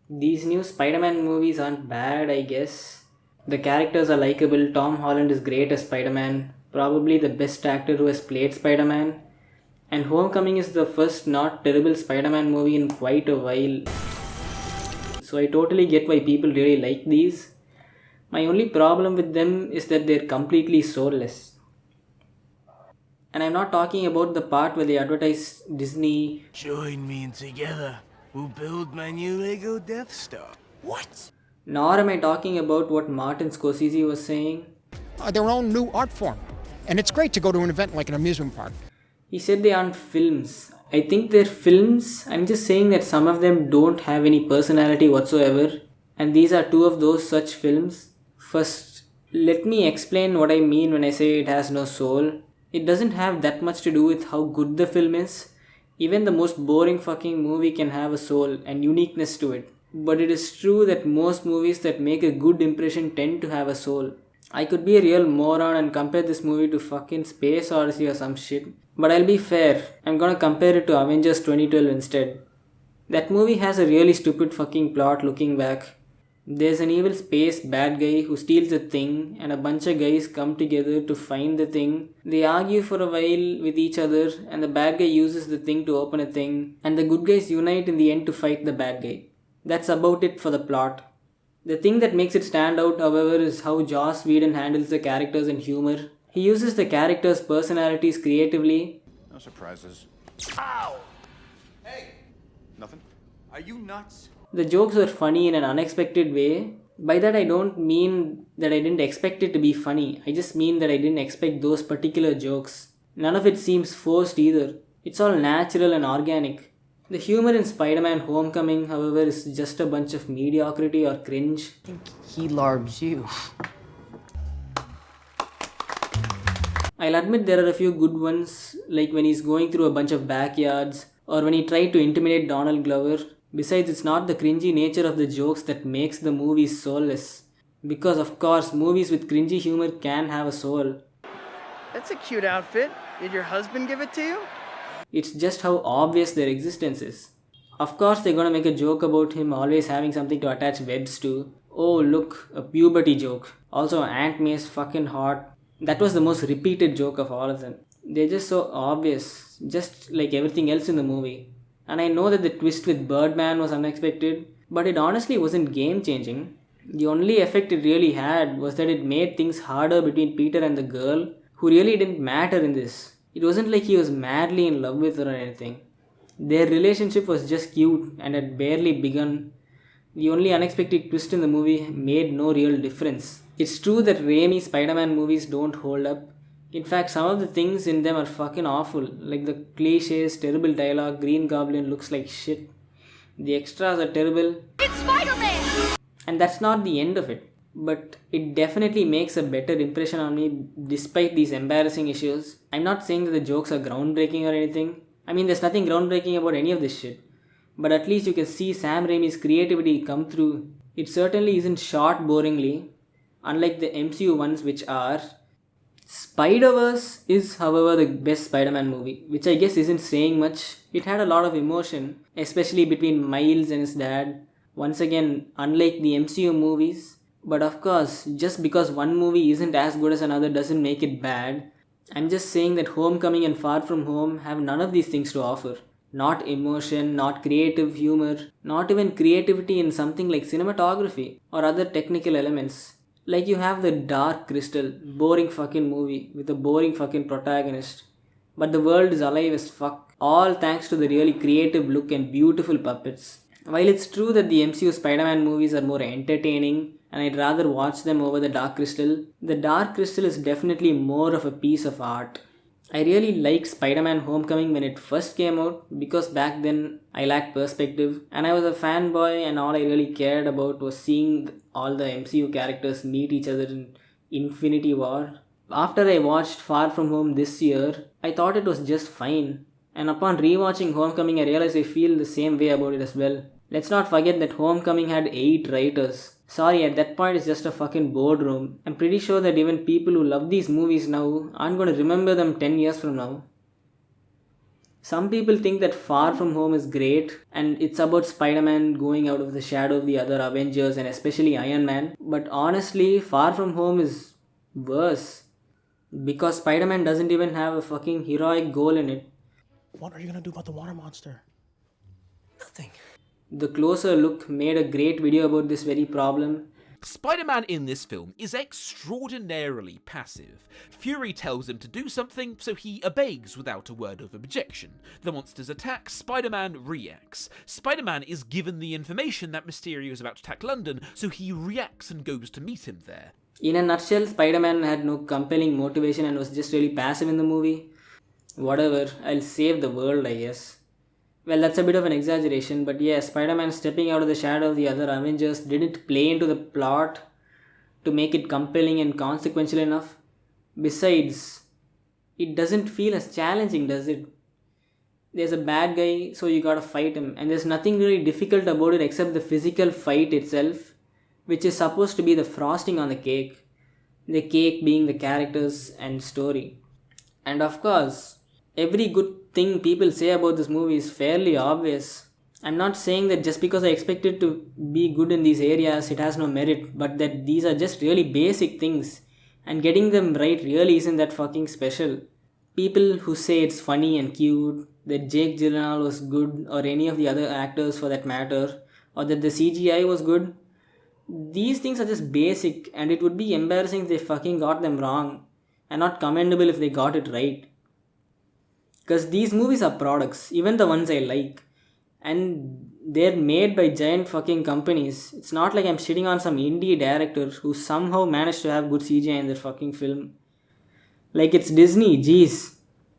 These new Spider-Man movies aren't bad, I guess. The characters are likable. Tom Holland is great as Spider-Man, probably the best actor who has played Spider-Man. And Homecoming is the first not terrible Spider-Man movie in quite a while. So I totally get why people really like these. My only problem with them is that they're completely soulless. And I'm not talking about the part where they advertise Disney. Join me and together we'll build my new Lego Death Star. What? Nor am I talking about what Martin Scorsese was saying. Their own new art form. And it's great to go to an event like an amusement park. He said they aren't films. I think they're films. I'm just saying that some of them don't have any personality whatsoever. And these are two of those such films. First, let me explain what I mean when I say it has no soul. It doesn't have that much to do with how good the film is. Even the most boring fucking movie can have a soul and uniqueness to it. But it is true that most movies that make a good impression tend to have a soul. I could be a real moron and compare this movie to fucking Space Odyssey or some shit. But I'll be fair, I'm gonna compare it to Avengers 2012 instead. That movie has a really stupid fucking plot looking back. There's an evil space bad guy who steals a thing, and a bunch of guys come together to find the thing. They argue for a while with each other, and the bad guy uses the thing to open a thing, and the good guys unite in the end to fight the bad guy. That's about it for the plot. The thing that makes it stand out, however, is how Joss Whedon handles the characters and humor. He uses the characters' personalities creatively. No surprises. Ow! Hey! Nothing? Are you nuts? The jokes were funny in an unexpected way. By that, I don't mean that I didn't expect it to be funny. I just mean that I didn't expect those particular jokes. None of it seems forced either. It's all natural and organic. The humor in Spider-Man Homecoming, however, is just a bunch of mediocrity or cringe. I think he larbs you. I'll admit there are a few good ones, like when he's going through a bunch of backyards, or when he tried to intimidate Donald Glover. Besides, it's not the cringy nature of the jokes that makes the movies soulless. Because, of course, movies with cringy humor can have a soul. That's a cute outfit. Did your husband give it to you? It's just how obvious their existence is. Of course, they're gonna make a joke about him always having something to attach webs to. Oh, look, a puberty joke. Also, Aunt May is fucking hot. That was the most repeated joke of all of them. They're just so obvious, just like everything else in the movie. And I know that the twist with Birdman was unexpected, but it honestly wasn't game changing. The only effect it really had was that it made things harder between Peter and the girl, who really didn't matter in this. It wasn't like he was madly in love with her or anything. Their relationship was just cute and had barely begun. The only unexpected twist in the movie made no real difference. It's true that Raimi Spider-Man movies don't hold up. In fact, some of the things in them are fucking awful. Like the cliches, terrible dialogue, Green Goblin looks like shit. The extras are terrible. It's Spider-Man! And that's not the end of it. But it definitely makes a better impression on me despite these embarrassing issues. I'm not saying that the jokes are groundbreaking or anything. I mean, there's nothing groundbreaking about any of this shit. But at least you can see Sam Raimi's creativity come through. It certainly isn't shot boringly, unlike the MCU ones which are. Spider-Verse is, however, the best Spider-Man movie, which I guess isn't saying much. It had a lot of emotion, especially between Miles and his dad. Once again, unlike the MCU movies. But of course, just because one movie isn't as good as another doesn't make it bad. I'm just saying that Homecoming and Far From Home have none of these things to offer. Not emotion, not creative humor, not even creativity in something like cinematography or other technical elements. Like you have the Dark Crystal, boring fucking movie with a boring fucking protagonist. But the world is alive as fuck, all thanks to the really creative look and beautiful puppets. While it's true that the MCU Spider-Man movies are more entertaining and I'd rather watch them over the Dark Crystal is definitely more of a piece of art. I really liked Spider-Man Homecoming when it first came out because back then I lacked perspective and I was a fanboy and all I really cared about was seeing all the MCU characters meet each other in Infinity War. After I watched Far From Home this year, I thought it was just fine. And upon rewatching Homecoming, I realized I feel the same way about it as well. Let's not forget that Homecoming had 8 writers. Sorry, at that point it's just a fucking boardroom. I'm pretty sure that even people who love these movies now aren't going to remember them 10 years from now. Some people think that Far From Home is great and it's about Spider-Man going out of the shadow of the other Avengers and especially Iron Man. But honestly, Far From Home is worse. Because Spider-Man doesn't even have a fucking heroic goal in it. What are you gonna do about the water monster? Nothing. The Closer Look made a great video about this very problem. Spider-Man in this film is extraordinarily passive. Fury tells him to do something, so he obeys without a word of objection. The monsters attack, Spider-Man reacts. Spider-Man is given the information that Mysterio is about to attack London, so he reacts and goes to meet him there. In a nutshell, Spider-Man had no compelling motivation and was just really passive in the movie. Whatever, I'll save the world, I guess. Well, that's a bit of an exaggeration, but yeah, Spider-Man stepping out of the shadow of the other Avengers didn't play into the plot to make it compelling and consequential enough. Besides, it doesn't feel as challenging, does it? There's a bad guy, so you gotta fight him, and there's nothing really difficult about it except the physical fight itself, which is supposed to be the frosting on the cake. The cake being the characters and story. And of course, every good thing people say about this movie is fairly obvious. I'm not saying that just because I expect it to be good in these areas, it has no merit, but that these are just really basic things, and getting them right really isn't that fucking special. People who say it's funny and cute, that Jake Gyllenhaal was good, or any of the other actors for that matter, or that the CGI was good, these things are just basic, and it would be embarrassing if they fucking got them wrong, and not commendable if they got it right. Because these movies are products, even the ones I like. And they're made by giant fucking companies. It's not like I'm shitting on some indie director who somehow managed to have good CGI in their fucking film. Like it's Disney, jeez.